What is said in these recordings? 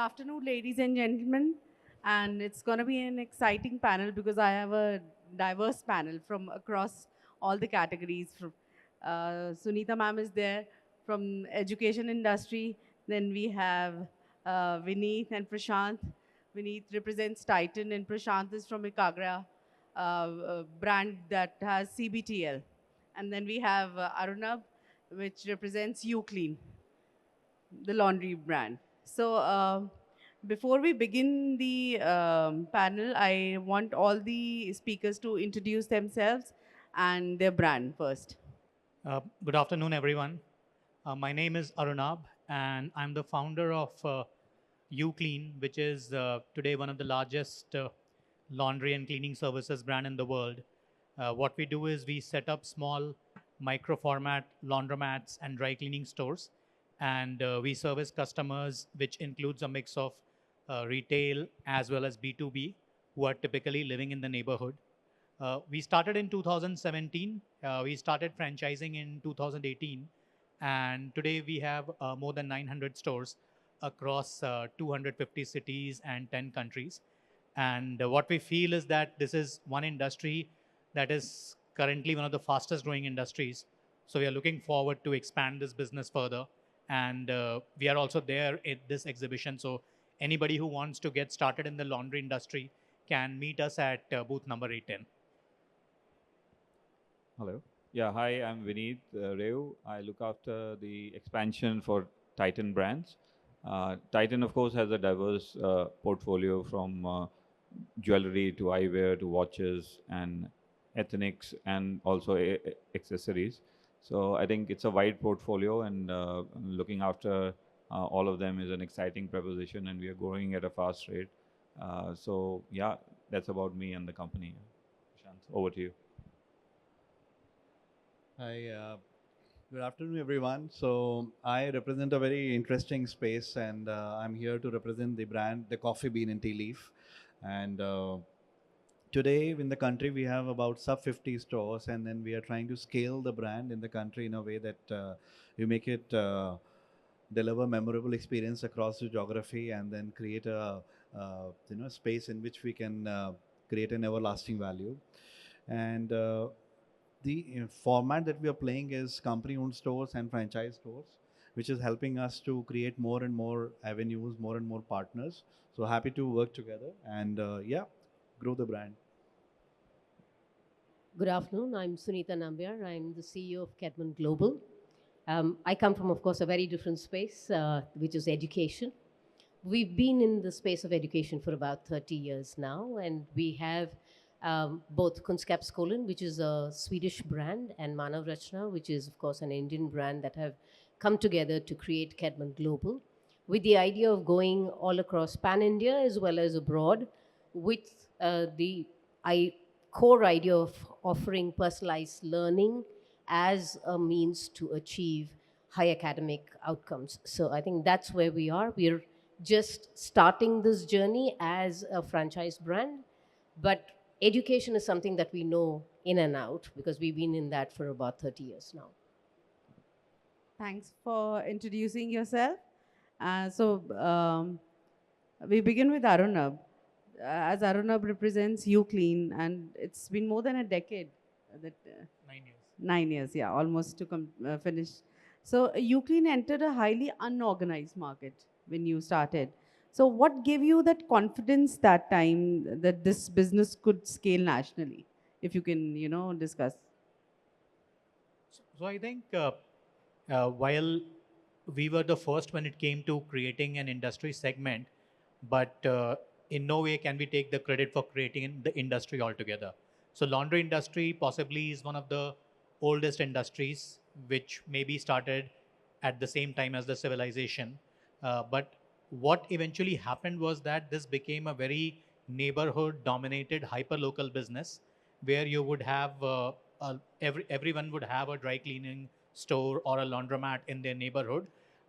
afternoon, ladies and gentlemen. And it's going to be an exciting panel because I have a diverse panel from across all the categories. Sunitha ma'am is there from education industry. Then we have Vineet and Prashant. Vineet represents Titan and Prashant is from Ekaagra, brand that has CBTL. And then we have Arunabh, which represents UClean, the laundry brand. So before we begin the panel, I want all the speakers to introduce themselves and their brand first. Good afternoon, everyone. My name is Arunabh, and I'm the founder of UClean, which is today one of the largest laundry and cleaning services brand in the world. What we do is we set up small micro format laundromats and dry cleaning stores, and we service customers, which includes a mix of retail as well as B2B, who are typically living in the neighborhood. We started in 2017. We started franchising in 2018. And today we have more than 900 stores across 250 cities and 10 countries. And what we feel is that this is one industry that is currently one of the fastest growing industries. So we are looking forward to expand this business further. And we are also there at this exhibition. So anybody who wants to get started in the laundry industry can meet us at booth number 810. Hello. Yeah, hi, I'm Vineet Reu. I look after the expansion for Titan brands. Titan, of course, has a diverse portfolio from jewelry to eyewear to watches and ethnics and also accessories. So I think it's a wide portfolio, and looking after all of them is an exciting proposition, and we are growing at a fast rate. So yeah, that's about me and the company. Prashant, over to you. Hi, good afternoon, everyone. So I represent a very interesting space, and I'm here to represent the brand, the Coffee Bean and Tea Leaf. And today in the country, we have about sub 50 stores, and then we are trying to scale the brand in the country in a way that we make it deliver memorable experience across the geography, and then create a space in which we can create an everlasting value. And the format that we are playing is company-owned stores and franchise stores, which is helping us to create more and more avenues, more and more partners. So happy to work together and grow the brand. Good afternoon. I'm Sunitha Nambiar. I'm the CEO of Kedman Global. I come from, of course, a very different space, which is education. We've been in the space of education for about 30 years now, and we have both Kunskapsskolan, which is a Swedish brand, and Manav Rachna, which is, of course, an Indian brand that have come together to create Kedman Global with the idea of going all across pan-India as well as abroad with the core idea of offering personalized learning as a means to achieve high academic outcomes. So I think that's where we are. We're just starting this journey as a franchise brand, but education is something that we know in and out because we've been in that for about 30 years now. Thanks for introducing yourself. We begin with Arunabh. As Arunabh represents UClean, and it's been more than a decade. 9 years. 9 years, yeah, almost to finish. So UClean entered a highly unorganized market when you started. So what gave you that confidence that time that this business could scale nationally? If you can, discuss. So I think while we were the first when it came to creating an industry segment, but in no way can we take the credit for creating the industry altogether. So laundry industry possibly is one of the oldest industries which maybe started at the same time as the civilization. But what eventually happened was that this became a very neighborhood dominated hyper-local business where you would have everyone would have a dry cleaning store or a laundromat in their neighborhood.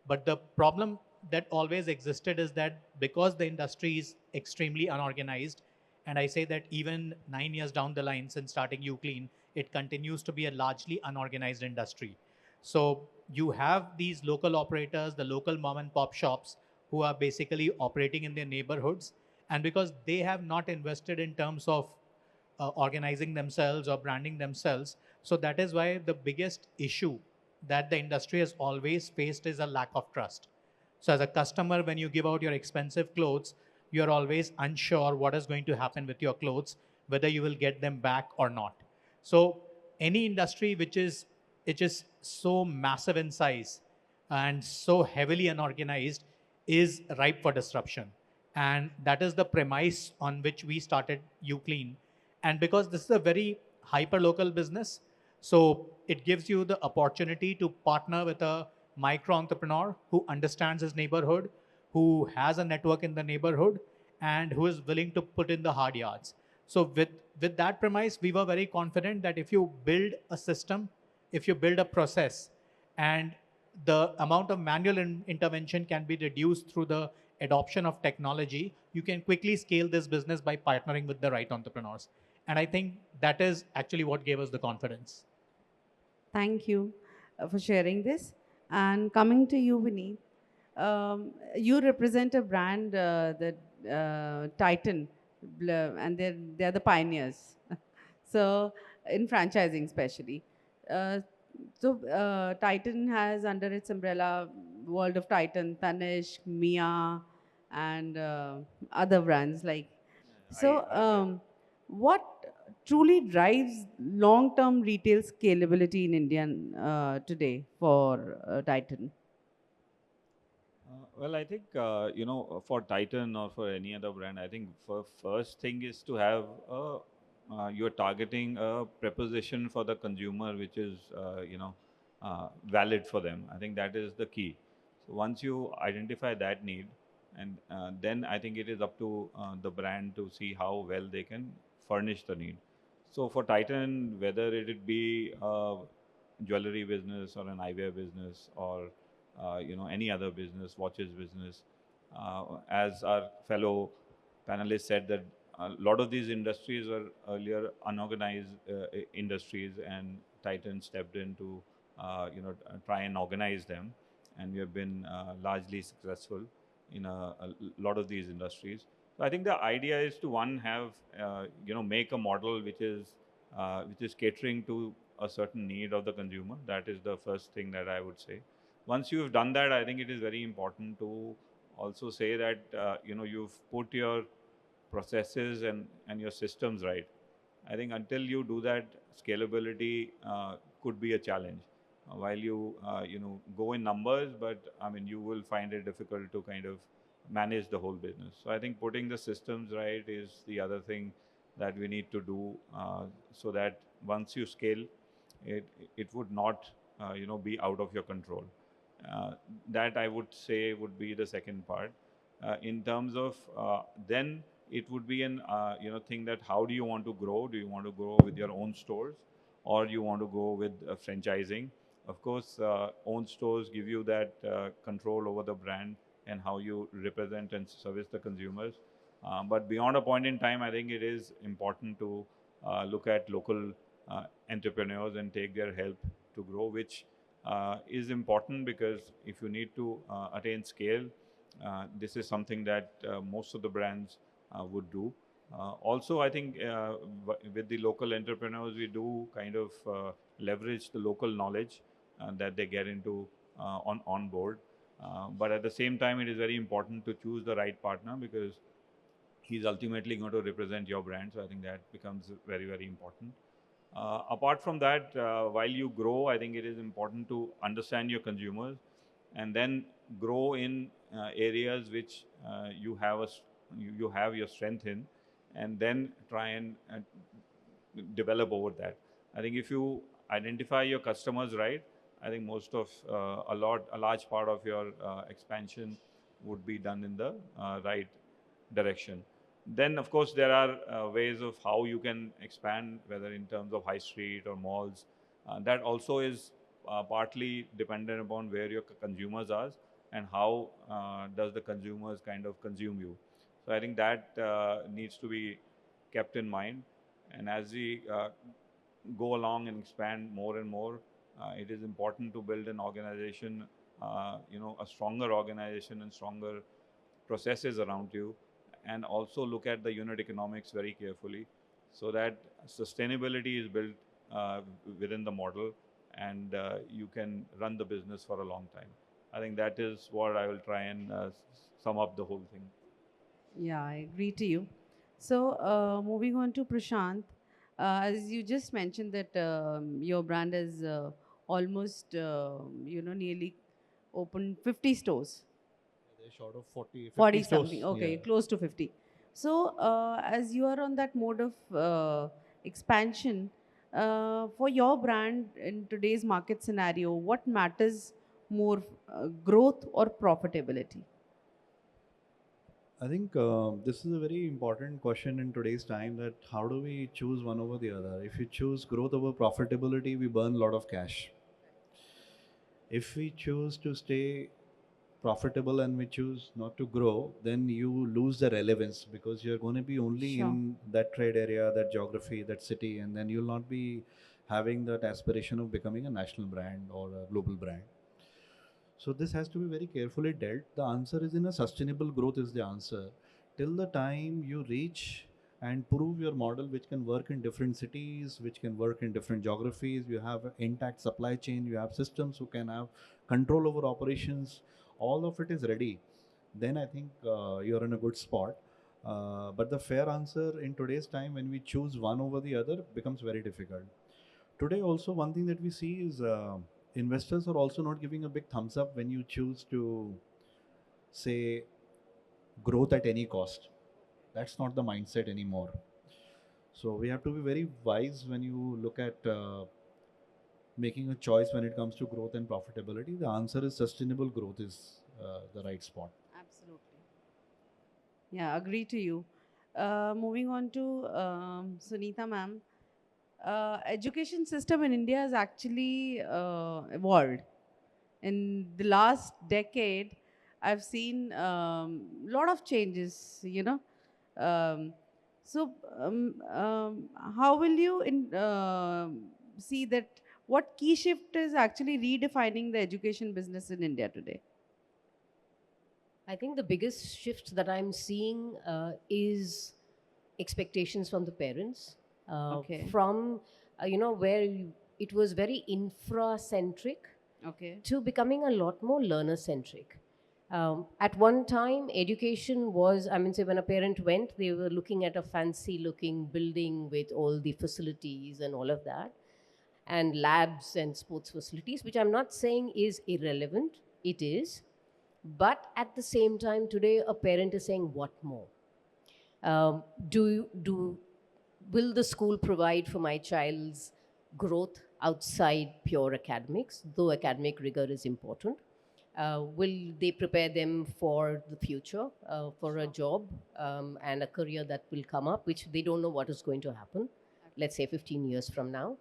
But the problem that always existed is that because the industry is extremely unorganized, and I say that even 9 years down the line since starting UClean, it continues to be a largely unorganized industry. So you have these local operators, the local mom and pop shops, who are basically operating in their neighborhoods. And because they have not invested in terms of organizing themselves or branding themselves, so that is why the biggest issue that the industry has always faced is a lack of trust. So as a customer, when you give out your expensive clothes, you're always unsure what is going to happen with your clothes, whether you will get them back or not. So any industry which is so massive in size and so heavily unorganized is ripe for disruption. And that is the premise on which we started UClean. And because this is a very hyper local business, so it gives you the opportunity to partner with a micro entrepreneur who understands his neighborhood, who has a network in the neighborhood, and who is willing to put in the hard yards. So with that premise, we were very confident that if you build a system, if you build a process, and the amount of manual intervention can be reduced through the adoption of technology, you can quickly scale this business by partnering with the right entrepreneurs. And I think that is actually what gave us the confidence. Thank you for sharing this. And coming to you, Vineet, you represent a brand that Titan, and they're the pioneers. So in franchising, especially. Uh, Titan has under its umbrella World of Titan, Tanishq, Mia, and other brands like. So, what truly drives long-term retail scalability in India today for Titan? Well, I think for Titan or for any other brand, I think for first thing is to have you're targeting a preposition for the consumer, which is valid for them. I think that is the key. So once you identify that need, and then I think it is up to the brand to see how well they can furnish the need. So for Titan, whether it be a jewelry business or an eyewear business or any other business, watches business. As our fellow panelists said, that a lot of these industries were earlier unorganized industries, and Titan stepped in to try and organize them, and we have been largely successful in a lot of these industries. So I think the idea is to one have make a model which is catering to a certain need of the consumer. That is the first thing that I would say. Once you've done that, I think it is very important to also say that you've put your processes and your systems right. I think until you do that, scalability could be a challenge. While you go in numbers, but I mean you will find it difficult to kind of manage the whole business. So I think putting the systems right is the other thing that we need to do, so that once you scale, it would not be out of your control. That I would say would be the second part. In terms of then it would be an thing that how do you want to grow? Do you want to grow with your own stores, or you want to go with franchising? Of course, own stores give you that control over the brand and how you represent and service the consumers. But beyond a point in time, I think it is important to look at local entrepreneurs and take their help to grow, which is important because if you need to attain scale, this is something that most of the brands would do. Also, I think with the local entrepreneurs, we do kind of leverage the local knowledge that they get into on board. But at the same time, it is very important to choose the right partner because he's ultimately going to represent your brand. So I think that becomes very, very important. Apart from that, while you grow, I think it is important to understand your consumers and then grow in areas which you have your strength in, and then try and develop over that. I think if you identify your customers right, I think most of a large part of your expansion would be done in the right direction. Then, of course, there are ways of how you can expand, whether in terms of high street or malls. That also is partly dependent upon where your consumers are and how does the consumers kind of consume you. So I think that needs to be kept in mind. And as we go along and expand more and more, it is important to build an organization, a stronger organization and stronger processes around you, and also look at the unit economics very carefully, so that sustainability is built within the model, and you can run the business for a long time. I think that is what I will try and sum up the whole thing. Yeah, I agree to you. So, moving on to Prashant, as you just mentioned that your brand is almost, nearly opened 50 stores. They're short of 40, 50 40 something, stores. okay, Yeah. close to 50. So, as you are on that mode of expansion, for your brand in today's market scenario, what matters more, growth or profitability? I think this is a very important question in today's time, that how do we choose one over the other? If you choose growth over profitability, we burn a lot of cash. If we choose to stay profitable and we choose not to grow, then you lose the relevance, because you're going to be only Sure. in that trade area, that geography, that city, and then you'll not be having that aspiration of becoming a national brand or a global brand. So this has to be very carefully dealt. The answer is in a sustainable growth is the answer. Till the time you reach and prove your model, which can work in different cities, which can work in different geographies, you have an intact supply chain, you have systems who can have control over operations, all of it is ready, then I think you're in a good spot. But the fair answer in today's time, when we choose one over the other, becomes very difficult. Today also, one thing that we see is investors are also not giving a big thumbs up when you choose to say growth at any cost. That's not the mindset anymore. So we have to be very wise when you look at making a choice when it comes to growth and profitability. The answer is sustainable growth is the right spot. Absolutely. Yeah, agree to you. Moving on to Sunitha ma'am, education system in India has actually evolved. In the last decade, I've seen lot of changes. Um, so, how will you see that? What key shift is actually redefining the education business in India today? I think the biggest shift that I'm seeing is expectations from the parents, Okay. from where it was very infra-centric Okay. to becoming a lot more learner-centric. At one time, education was, I mean, say when a parent went, they were looking at a fancy-looking building with all the facilities and all of that, and labs and sports facilities, which I'm not saying is irrelevant. It is. But at the same time, today, a parent is saying, what more? Um, do will the school provide for my child's growth outside pure academics, though academic rigor is important? Will they prepare them for the future, for a job and a career that will come up, which they don't know what is going to happen, let's say 15 years from now?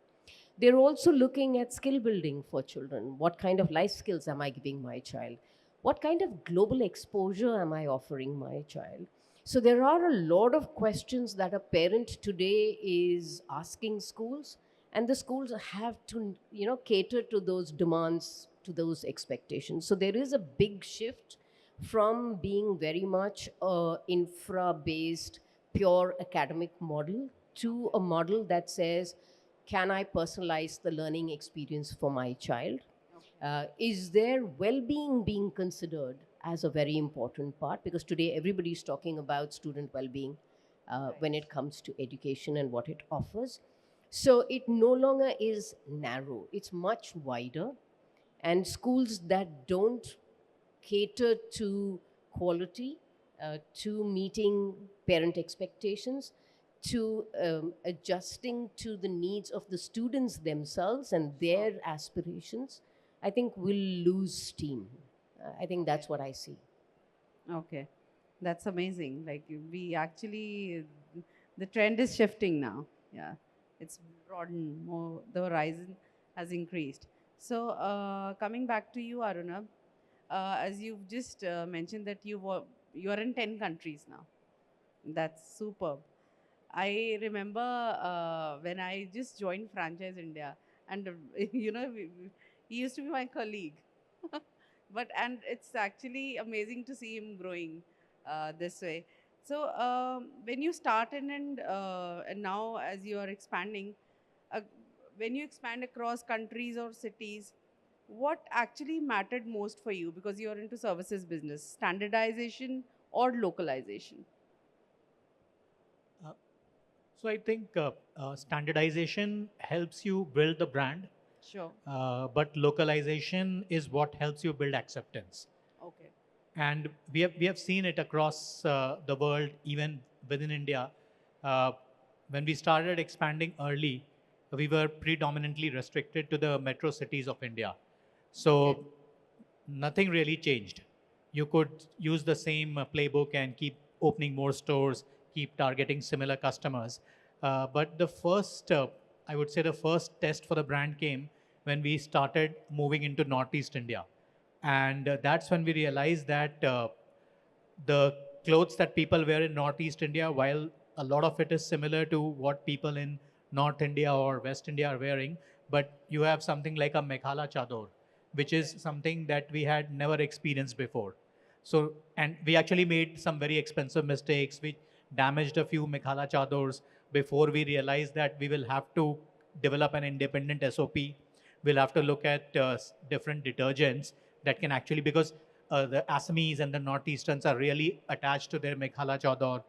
They're also looking at skill building for children. What kind of life skills am I giving my child? What kind of global exposure am I offering my child? So there are a lot of questions that a parent today is asking schools, and the schools have to, cater to those demands, to those expectations. So there is a big shift from being very much a infra-based, pure academic model to a model that says, can I personalize the learning experience for my child? Is their well-being being considered as a very important part? Because today everybody is talking about student well-being when it comes to education and what it offers. So it no longer is narrow, it's much wider. And schools that don't cater to quality, to meeting parent expectations, to adjusting to the needs of the students themselves and their aspirations, I think will lose steam. I think that's what I see. Okay, that's amazing. Like we actually, the trend is shifting now. Yeah, it's broadened more. The horizon has increased. So coming back to you, Arunabh, as you've just mentioned that you are in 10 countries now. That's superb. I remember when I just joined Franchise India, and he used to be my colleague. But and it's actually amazing to see him growing. this way. So when you started and now as you are expanding, uh, when you expand across countries or cities, what actually mattered most for you because you're into services business, standardization or localization? Uh, so I think standardization helps you build the brand, Sure. but localization is what helps you build acceptance. Okay. And we have seen it across the world, even within India. Uh, when we started expanding early, we were predominantly restricted to the metro cities of India. Okay. So nothing really changed. You could use the same playbook and keep opening more stores, keep targeting similar customers. But the first, I would say, the first test for the brand came when we started moving into Northeast India. And that's when we realized that the clothes that people wear in Northeast India, while a lot of it is similar to what people in North India or West India are wearing, but you have something like a Meghala chador, which is something that we had never experienced before. So, and we actually made some very expensive mistakes. We damaged a few Meghala chadors before we realized that we will have to develop an independent SOP. We'll have to look at different detergents that can actually, because the Assamese and the Northeasterns are really attached to their Meghala chador.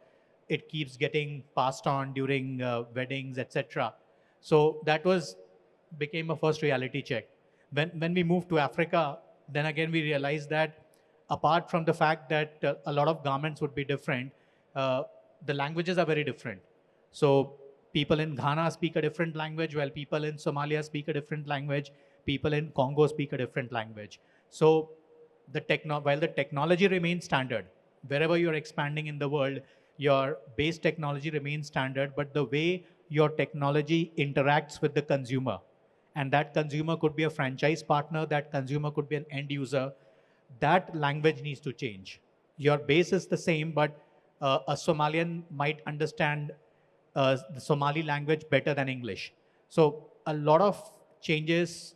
It keeps getting passed on during weddings, etc. So that was became a first reality check. When we moved to Africa, then again we realized that apart from the fact that a lot of garments would be different, uh, the languages are very different. So people in Ghana speak a different language, while people in Somalia speak a different language. People in Congo speak a different language. So while the technology remains standard, wherever you're expanding in the world, your base technology remains standard, but the way your technology interacts with the consumer, and that consumer could be a franchise partner, that consumer could be an end user, that language needs to change. Your base is the same, but a Somalian might understand the Somali language better than English. So a lot of changes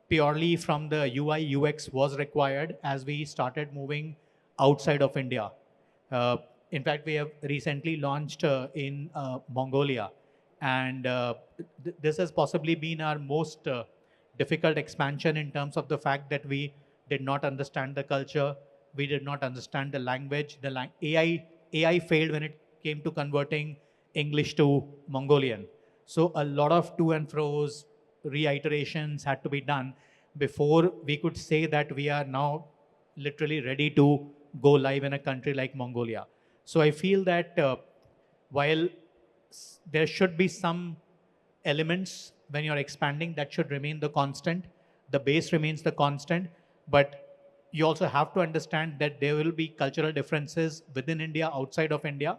purely from the UI UX was required as we started moving outside of India. Uh, in fact, we have recently launched in Mongolia, and this has possibly been our most difficult expansion in terms of the fact that we did not understand the culture, we did not understand the language. AI failed when it came to converting English to Mongolian. So a lot of to and fro's, reiterations had to be done before we could say that we are now literally ready to go live in a country like Mongolia. So I feel that while there should be some elements when you're expanding that should remain the constant, the base remains the constant, but you also have to understand that there will be cultural differences within India, outside of India.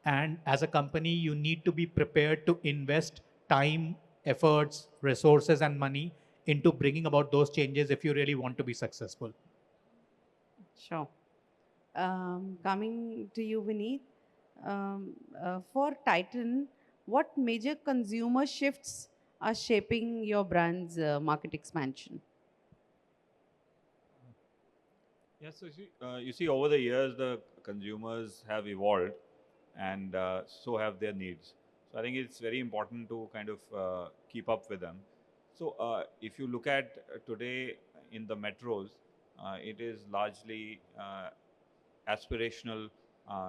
And as a company, you need to be prepared to invest time, efforts, resources, and money into bringing about those changes if you really want to be successful. Sure. Coming to you, Vineet, for Titan, what major consumer shifts are shaping your brand's market expansion? Yes, so you see, over the years, the consumers have evolved, and so have their needs. So I think it's very important to kind of keep up with them. So if you look at today in the metros, it is largely aspirational,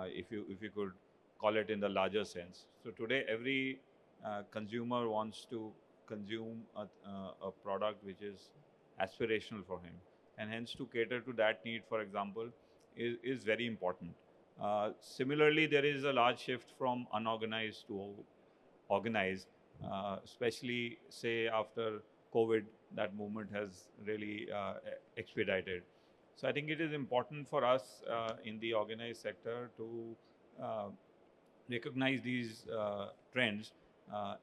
if you could call it in the larger sense. So today, every consumer wants to consume a product which is aspirational for him, and hence to cater to that need, for example, is very important. Similarly, there is a large shift from unorganized to organized, especially say after COVID, that movement has really expedited. So I think it is important for us in the organized sector to uh, recognize these trends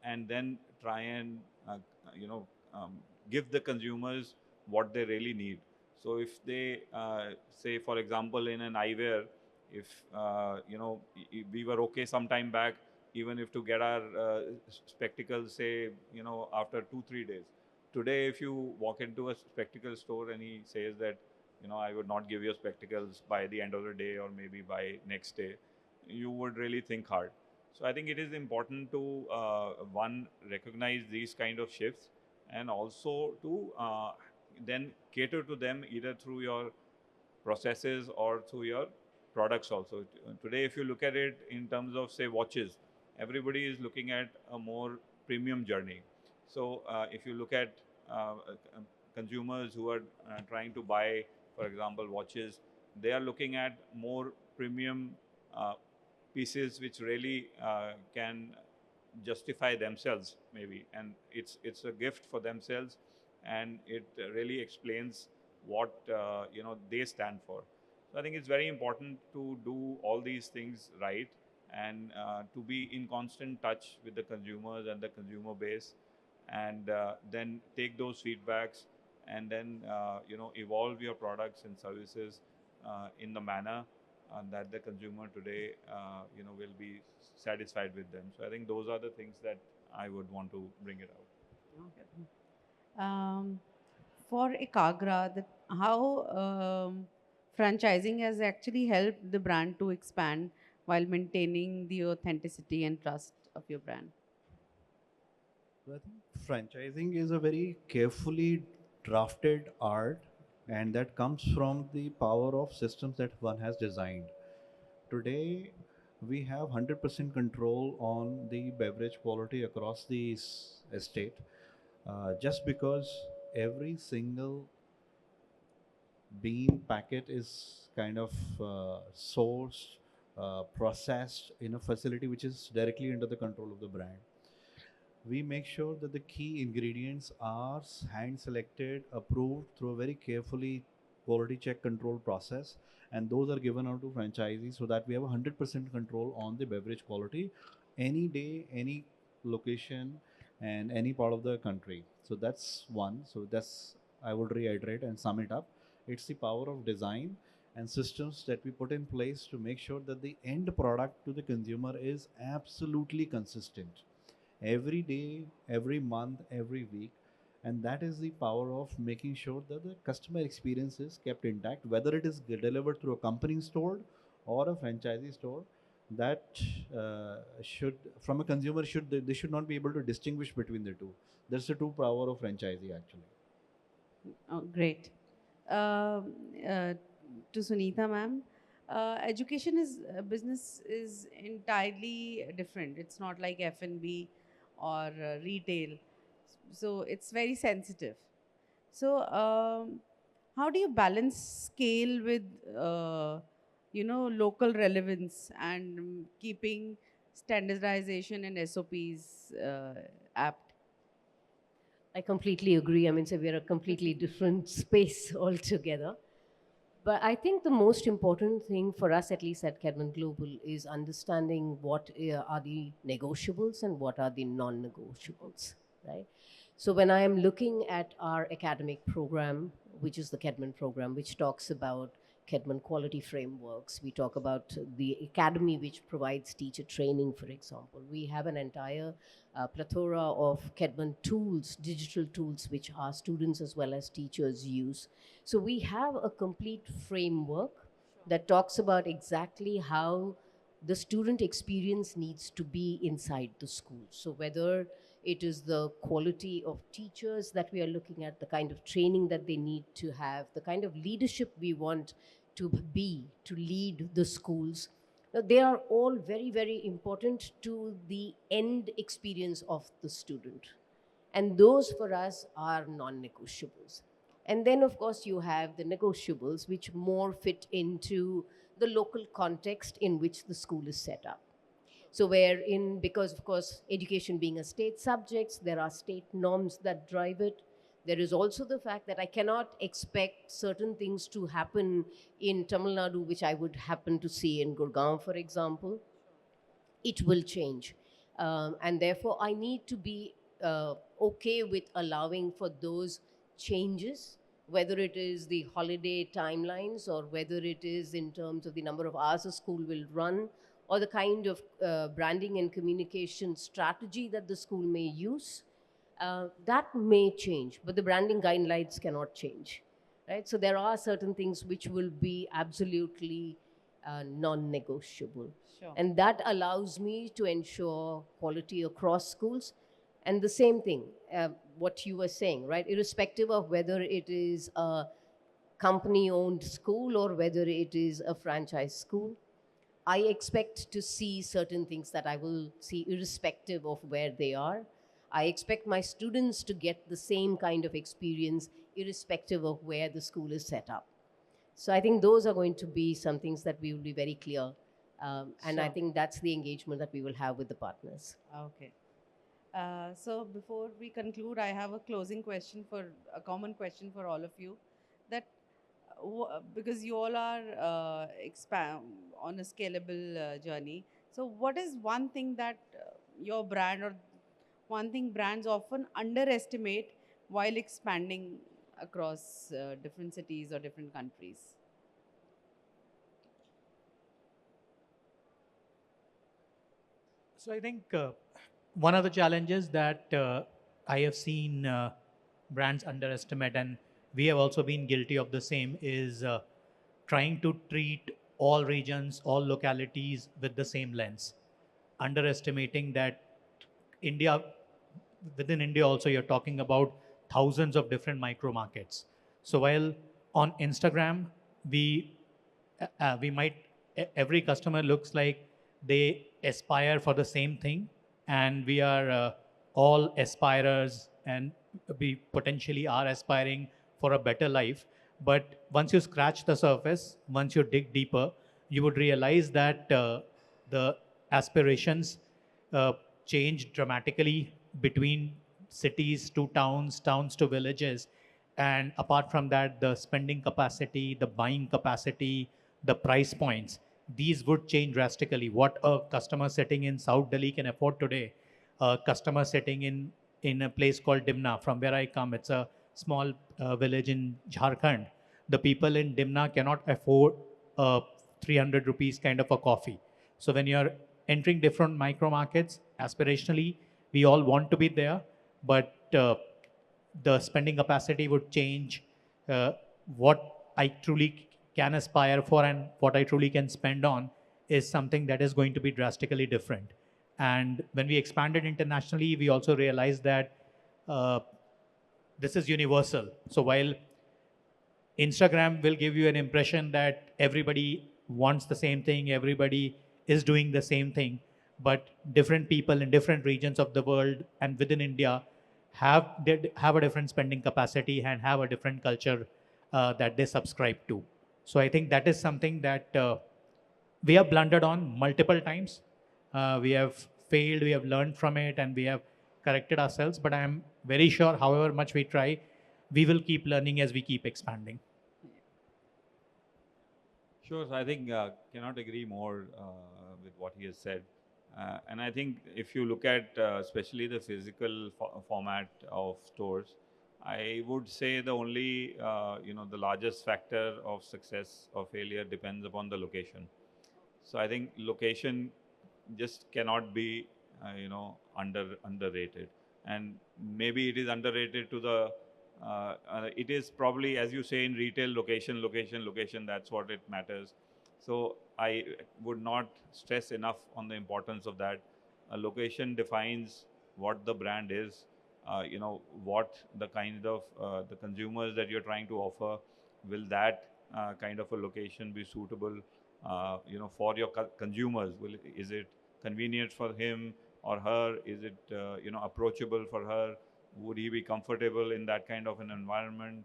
and then try and you know um, give the consumers what they really need. So if they say, for example, in an eyewear, if we were okay some time back, even if to get our spectacles, say, after 2 3 days. Today, if you walk into a spectacle store and he says that I would not give you spectacles by the end of the day or maybe by next day, you would really think hard. So I think it is important to one, recognize these kind of shifts, and also to then cater to them either through your processes or through your products also. Today, if you look at it in terms of, say, watches, everybody is looking at a more premium journey. So if you look at consumers who are trying to buy, for example, watches, they are looking at more premium uh, pieces which really can justify themselves maybe, and it's a gift for themselves, and it really explains what they stand for. So I think it's very important to do all these things right, and to be in constant touch with the consumers and the consumer base, and then take those feedbacks, and then evolve your products and services in the manner that the consumer today will be satisfied with them. So I think those are the things that I would want to bring it out. Okay. Um, for Ekaagra, how franchising has actually helped the brand to expand while maintaining the authenticity and trust of your brand. So I think franchising is a very carefully drafted art, and that comes from the power of systems that one has designed. Today, we have 100% control on the beverage quality across the estate, just because every single bean packet is kind of sourced, processed in a facility which is directly under the control of the brand. We make sure that the key ingredients are hand selected, approved through a very carefully quality check control process, and those are given out to franchisees so that we have 100% control on the beverage quality any day, any location, and any part of the country. So that's one. So that's, I would reiterate and sum it up. It's the power of design and systems that we put in place to make sure that the end product to the consumer is absolutely consistent every day, every month, every week. And that is the power of making sure that the customer experience is kept intact, whether it is delivered through a company store or a franchisee store. That should, from a consumer, they should not be able to distinguish between the two. That's the true power of franchisee, actually. Oh, great. Uh, to Sunitha ma'am, education is business is entirely different. It's not like F&B or retail, so it's very sensitive. So, how do you balance scale with local relevance and keeping standardization and SOPs apt? I completely agree. I mean, so we're a completely different space altogether. But I think the most important thing for us, at least at Kedman Global, is understanding what are the negotiables and what are the non-negotiables, right? So when I am looking at our academic program, which is the Kedman program, which talks about Kedman quality frameworks, we talk about the academy, which provides teacher training, for example. We have an entire plethora of Kedman tools, digital tools, which our students as well as teachers use. So we have a complete framework that talks about exactly how the student experience needs to be inside the school. So whether it is the quality of teachers that we are looking at, the kind of training that they need to have, the kind of leadership we want to be, to lead the schools. Now, they are all very, very important to the end experience of the student. And those for us are non-negotiables. And then, of course, you have the negotiables, which more fit into the local context in which the school is set up. So wherein, because of course, education being a state subject, there are state norms that drive it. There is also the fact that I cannot expect certain things to happen in Tamil Nadu, which I would happen to see in Gurgaon, for example. It will change. And therefore, I need to be okay with allowing for those changes, whether it is the holiday timelines or whether it is in terms of the number of hours a school will run or the kind of branding and communication strategy that the school may use. That may change, but the branding guidelines cannot change. right? So there are certain things which will be absolutely non-negotiable. Sure. And that allows me to ensure quality across schools. And the same thing, what you were saying, right? Irrespective of whether it is a company owned school or whether it is a franchise school, I expect to see certain things that I will see irrespective of where they are. I expect my students to get the same kind of experience irrespective of where the school is set up. So I think those are going to be some things that we will be very clear. And I Sure. think that's the engagement that we will have with the partners. Okay. So before we conclude, I have a closing question for a common question for all of you. That because you all are expand on a scalable journey. So what is one thing that your brand or one thing brands often underestimate while expanding across different cities or different countries? So I think one of the challenges that I have seen brands underestimate, and we have also been guilty of the same, is trying to treat all regions, all localities with the same lens, underestimating that India, within India also, you're talking about thousands of different micro markets. So while on Instagram, we we might every customer looks like they aspire for the same thing, and we are all aspirers, and we potentially are aspiring for a better life. But once you scratch the surface, once you dig deeper, you would realize that the aspirations uh, change dramatically between cities to towns, towns to villages. And apart from that, the spending capacity, the buying capacity, the price points, these would change drastically. What a customer sitting in South Delhi can afford today, a customer sitting in a place called Dimna, from where I come, it's a small village in Jharkhand. The people in Dimna cannot afford a 300 rupees kind of a coffee. So when you're entering different micro markets, aspirationally, we all want to be there, but the spending capacity would change. What I truly can aspire for and what I truly can spend on is something that is going to be drastically different. And when we expanded internationally, we also realized that uh, this is universal. So while Instagram will give you an impression that everybody wants the same thing, everybody is doing the same thing, but different people in different regions of the world and within India have a different spending capacity and have a different culture that they subscribe to. So I think that is something that we have blundered on multiple times. We have failed, we have learned from it, and we have corrected ourselves. But I am very sure, however much we try, we will keep learning as we keep expanding. Sure. So I think cannot agree more with what he has said. And I think if you look at especially the physical format of stores, I would say the only the largest factor of success or failure depends upon the location. So I think location just cannot be underrated, and maybe it is underrated to the it is probably, as you say, in retail, location, that's what it matters. So I would not stress enough on the importance of that. Location defines what the brand is, what the kind of the consumers that you're trying to offer. Will that kind of a location be suitable for your consumers? Is it convenient for him or her? Is it approachable for her? Would he be comfortable in that kind of an environment?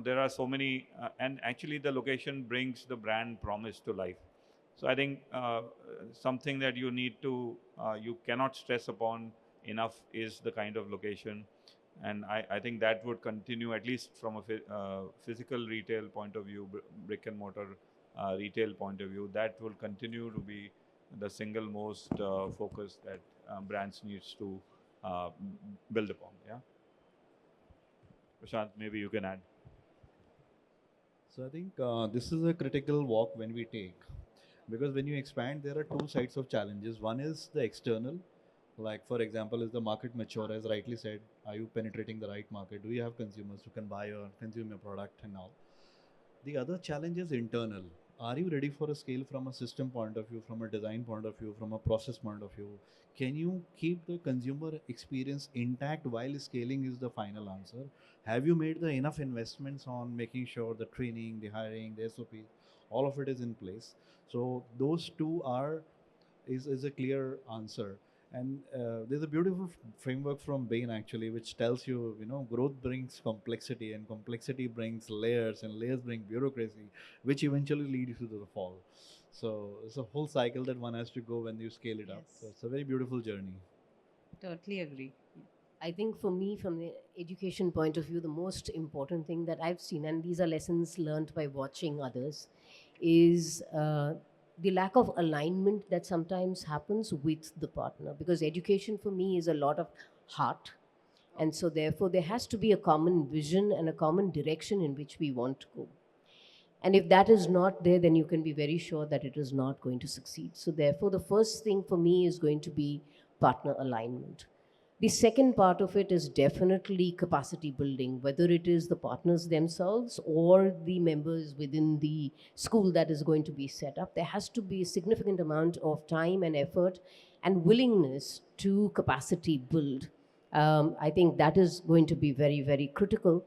There are so many, and actually the location brings the brand promise to life. So I think something that you need to you cannot stress upon enough is the kind of location. And I think that would continue, at least from a physical retail point of view, brick and mortar retail point of view, that will continue to be the single most focus that brands needs to build upon. Yeah. Prashant, maybe you can add. So I think this is a critical walk when we take, because when you expand, there are two sides of challenges. One is the external, Like, for example, is the market mature? As rightly said, are you penetrating the right market? Do you have consumers who can buy or consume your product and all? The other challenge is internal. Are you ready for a scale from a system point of view, from a design point of view, from a process point of view? Can you keep the consumer experience intact while scaling is the final answer? Have you made the enough investments on making sure the training, the hiring, the SOPs, all of it is in place? So those two are is a clear answer. And there's a beautiful framework from Bain actually, which tells you, growth brings complexity, and complexity brings layers, and layers bring bureaucracy, which eventually leads you to the fall. So it's a whole cycle that one has to go when you scale it up. So Yes. it's a very beautiful journey. Totally agree. I think for me, from the education point of view, the most important thing that I've seen, and these are lessons learned by watching others, is the lack of alignment that sometimes happens with the partner. Because education for me is a lot of heart. And so, therefore, there has to be a common vision and a common direction in which we want to go. And if that is not there, then you can be very sure that it is not going to succeed. So, therefore, the first thing for me is going to be partner alignment. The second part of it is definitely capacity building, whether it is the partners themselves or the members within the school that is going to be set up. There has to be a significant amount of time and effort and willingness to capacity build. I think that is going to be very, very critical.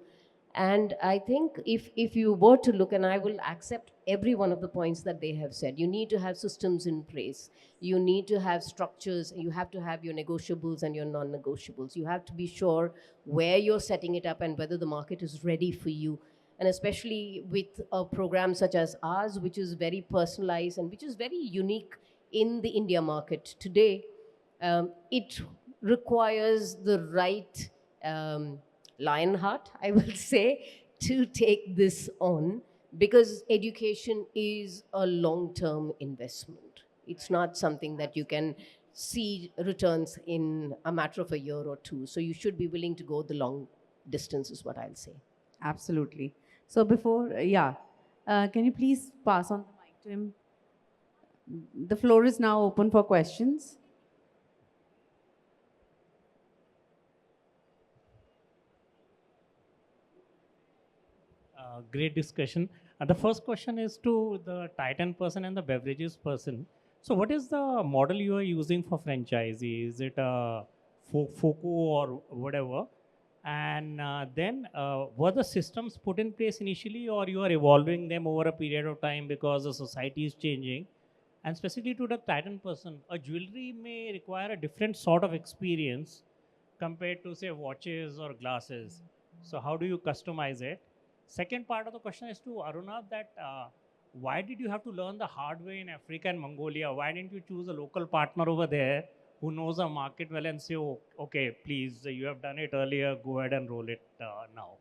And I think if you were to look, and I will accept every one of the points that they have said, you need to have systems in place. You need to have structures. You have to have your negotiables and your non-negotiables. You have to be sure where you're setting it up and whether the market is ready for you. And especially with a program such as ours, which is very personalized and which is very unique in the India market today, it requires the right lionheart, I will say, to take this on, because education is a long-term investment. It's not something that you can see returns in a matter of a year or two. So you should be willing to go the long distance, is what I'll say. Absolutely. So before, can you please pass on the mic to him? The floor is now open for questions. Great discussion. The first question is to the Titan person and the beverages person. So, what is the model you are using for franchisee? Is it a FOCO or whatever? And then, were the systems put in place initially, or you are evolving them over a period of time because the society is changing? And specifically to the Titan person, a jewelry may require a different sort of experience compared to, say, watches or glasses. So, how do you customize it? Second part of the question is to Arunabh, that why did you have to learn the hard way in Africa and Mongolia? Why didn't you choose a local partner over there who knows the market well and say, oh, okay, please, you have done it earlier, go ahead and roll it now?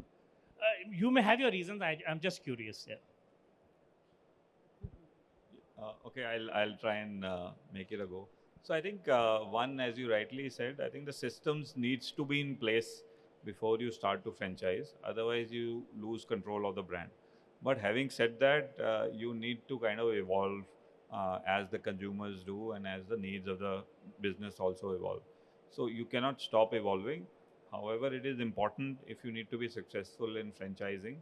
You may have your reasons. I'm just curious. Yeah. Okay, I'll try and make it a go. So I think one, as you rightly said, I think the systems needs to be in place before you start to franchise. Otherwise, you lose control of the brand. But having said that, you need to kind of evolve as the consumers do and as the needs of the business also evolve. So you cannot stop evolving. However, it is important, if you need to be successful in franchising,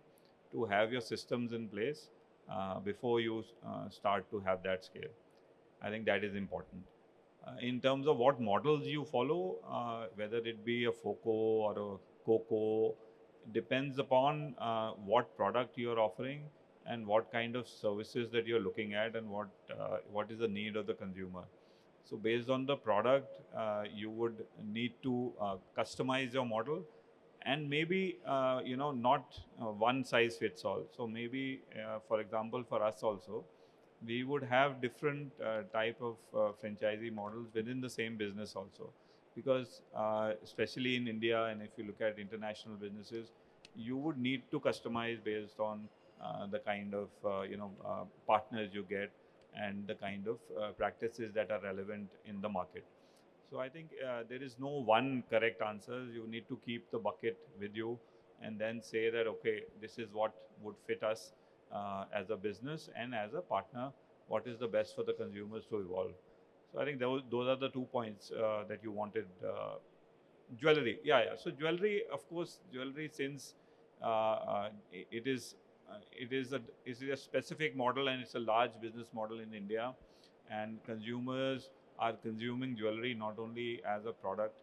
to have your systems in place before you start to have that scale. I think that is important. In terms of what models you follow, whether it be a FOCO or a COCO, depends upon what product you are offering and what kind of services that you're looking at, and what is the need of the consumer. So based on the product, you would need to customize your model, and maybe not one size fits all. So maybe, for example, for us also, we would have different type of franchisee models within the same business also, because especially in India, and if you look at international businesses, you would need to customize based on the kind of partners you get and the kind of practices that are relevant in the market. So I think there is no one correct answer. You need to keep the bucket with you and then say that, okay, this is what would fit us as a business, and as a partner, what is the best for the consumers to evolve. So I think those are the 2 points that you wanted. Jewelry, yeah. So jewelry, of course, jewelry, since it is a specific model and it's a large business model in India, and consumers are consuming jewelry not only as a product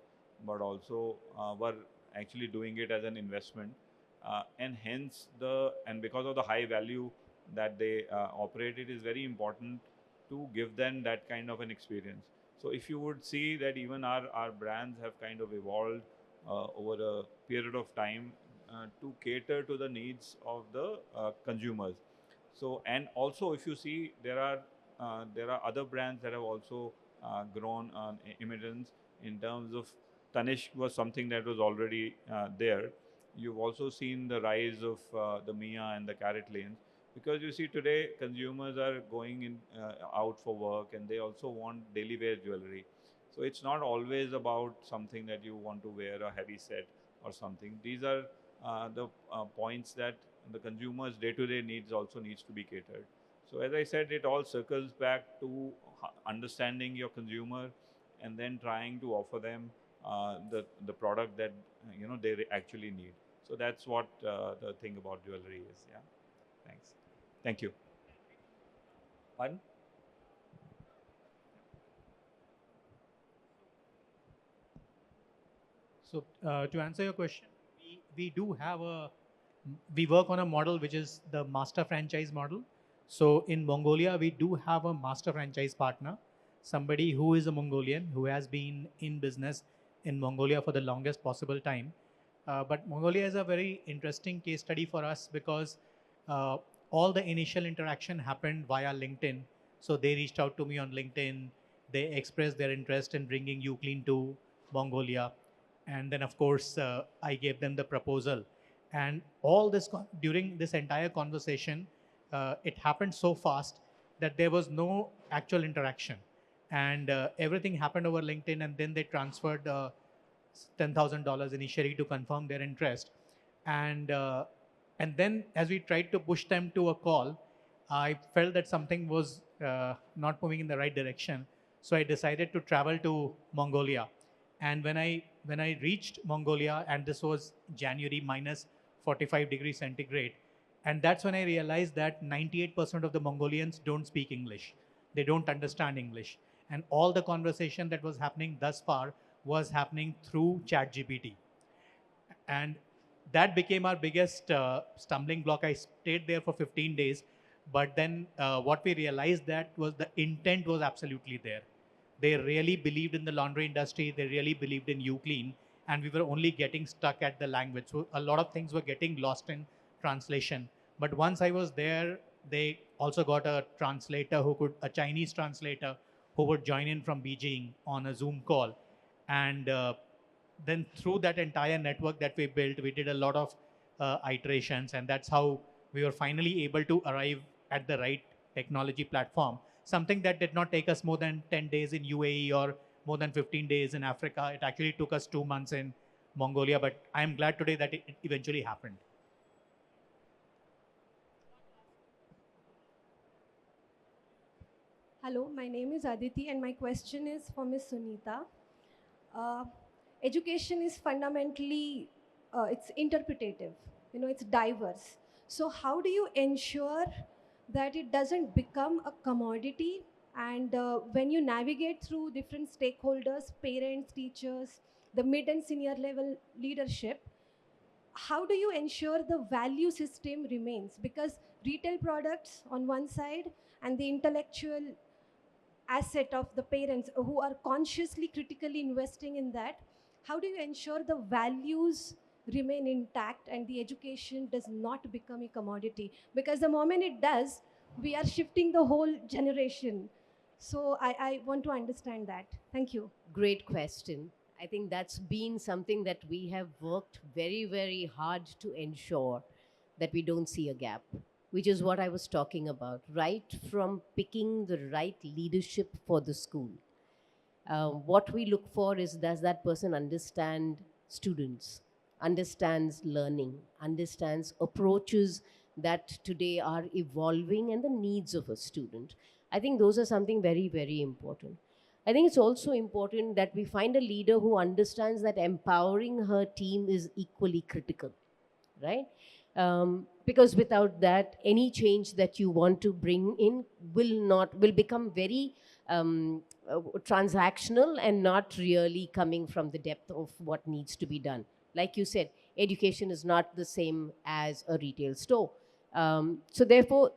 but also were actually doing it as an investment, and hence because of the high value that they operate, it is very important to give them that kind of an experience. So if you would see that even our brands have kind of evolved over a period of time to cater to the needs of the consumers. So, and also if you see, there are other brands that have also grown on emergence in terms of Tanishq was something that was already there. You've also seen the rise of the Mia and the Carrot Lanes, because you see today consumers are going in out for work and they also want daily wear jewelry. So it's not always about something that you want to wear a heavy set or something. These are the points that the consumers' day-to-day needs also needs to be catered. So as I said, it all circles back to understanding your consumer and then trying to offer them the product that they actually need. So that's what the thing about jewelry is. Yeah. Thanks. Thank you. Pardon? So to answer your question, we work on a model which is the master franchise model. So in Mongolia, we do have a master franchise partner, somebody who is a Mongolian who has been in business in Mongolia for the longest possible time. But Mongolia is a very interesting case study for us because uh, all the initial interaction happened via LinkedIn. So they reached out to me on LinkedIn. They expressed their interest in bringing UClean to Mongolia. And then, of course, I gave them the proposal. And all this, during this entire conversation, it happened so fast that there was no actual interaction. And everything happened over LinkedIn, and then they transferred $10,000 initially to confirm their interest. And then as we tried to push them to a call, I felt that something was not moving in the right direction. So I decided to travel to Mongolia. And when I reached Mongolia, and this was January minus 45 degrees centigrade, and that's when I realized that 98% of the Mongolians don't speak English. They don't understand English. And all the conversation that was happening thus far was happening through ChatGPT. And that became our biggest stumbling block. I stayed there for 15 days, but then what we realized that was the intent was absolutely there. They really believed in the laundry industry. They really believed in UClean, and we were only getting stuck at the language. So a lot of things were getting lost in translation. But once I was there, they also got a translator a Chinese translator who would join in from Beijing on a Zoom call. And then through that entire network that we built, we did a lot of iterations, and that's how we were finally able to arrive at the right technology platform. Something that did not take us more than 10 days in UAE or more than 15 days in Africa. It actually took us 2 months in Mongolia, but I am glad today that it eventually happened. Hello, my name is Aditi, and my question is for Ms. Sunitha. Uh, Education is fundamentally it's interpretative. It's diverse. So how do you ensure that it doesn't become a commodity? And when you navigate through different stakeholders, parents, teachers, the mid and senior level leadership, how do you ensure the value system remains? Because retail products on one side and the intellectual asset of the parents who are consciously critically investing in that, how do you ensure the values remain intact and the education does not become a commodity? Because the moment it does, we are shifting the whole generation. So I want to understand that. Thank you. Great question. I think that's been something that we have worked very, very hard to ensure that we don't see a gap, which is what I was talking about, right from picking the right leadership for the school. What we look for is, does that person understand students, understands learning, understands approaches that today are evolving and the needs of a student. I think those are something very, very important. I think it's also important that we find a leader who understands that empowering her team is equally critical, right? Because without that, any change that you want to bring in will become very transactional and not really coming from the depth of what needs to be done. Like you said, education is not the same as a retail store. So therefore,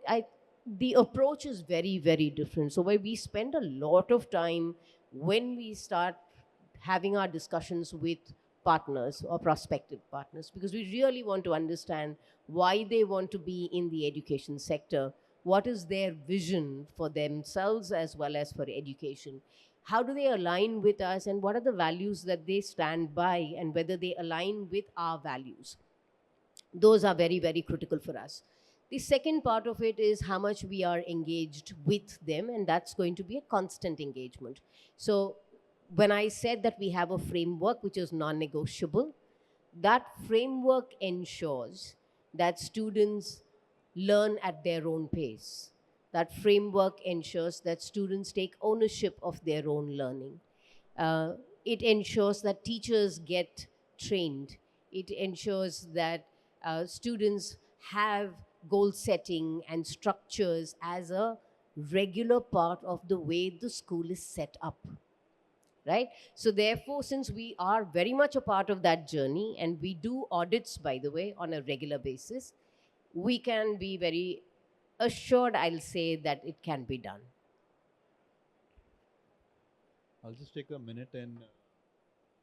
the approach is very, very different. So where we spend a lot of time when we start having our discussions with partners or prospective partners, because we really want to understand why they want to be in the education sector, what is their vision for themselves as well as for education, how do they align with us, and what are the values that they stand by, and whether they align with our values. Those are very, very critical for us. The second part of it is how much we are engaged with them, and that's going to be a constant engagement. So when I said that we have a framework which is non-negotiable, that framework ensures that students learn at their own pace. That framework ensures that students take ownership of their own learning. It ensures that teachers get trained. It ensures that students have goal setting and structures as a regular part of the way the school is set up. Right? So therefore, since we are very much a part of that journey, and we do audits, by the way, on a regular basis, we can be very assured, I'll say, that it can be done. I'll just take a minute and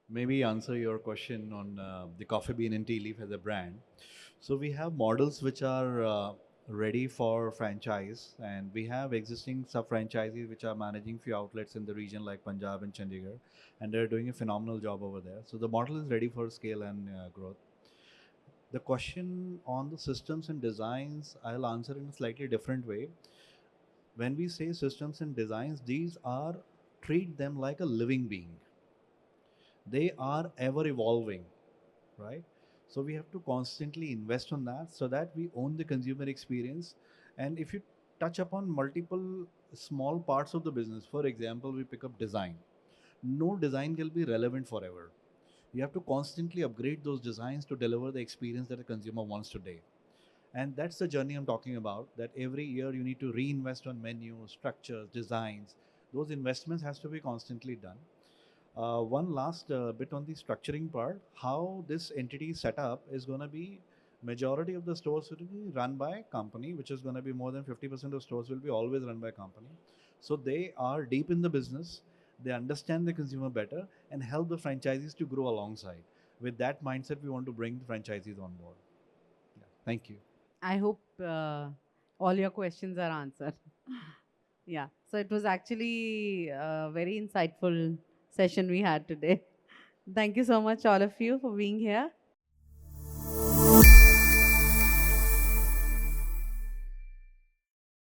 maybe answer your question on the Coffee Bean and Tea Leaf as a brand. So we have models which are ready for franchise, and we have existing sub-franchisees which are managing few outlets in the region like Punjab and Chandigarh, and they're doing a phenomenal job over there. So the model is ready for scale and growth. The question on the systems and designs, I'll answer in a slightly different way. When we say systems and designs, these are, treat them like a living being. They are ever evolving, right? So we have to constantly invest on that so that we own the consumer experience. And if you touch upon multiple small parts of the business, for example, we pick up design. No design will be relevant forever. You have to constantly upgrade those designs to deliver the experience that the consumer wants today. And that's the journey I'm talking about, that every year you need to reinvest on menus, structures, designs. Those investments has to be constantly done. One last bit on the structuring part, how this entity setup is going to be, majority of the stores will be run by company, which is going to be more than 50% of stores will be always run by company. So they are deep in the business, they understand the consumer better and help the franchisees to grow alongside. With that mindset, we want to bring the franchisees on board. Yeah. Thank you. I hope all your questions are answered. Yeah. So it was actually a very insightful session we had today. Thank you so much, all of you, for being here.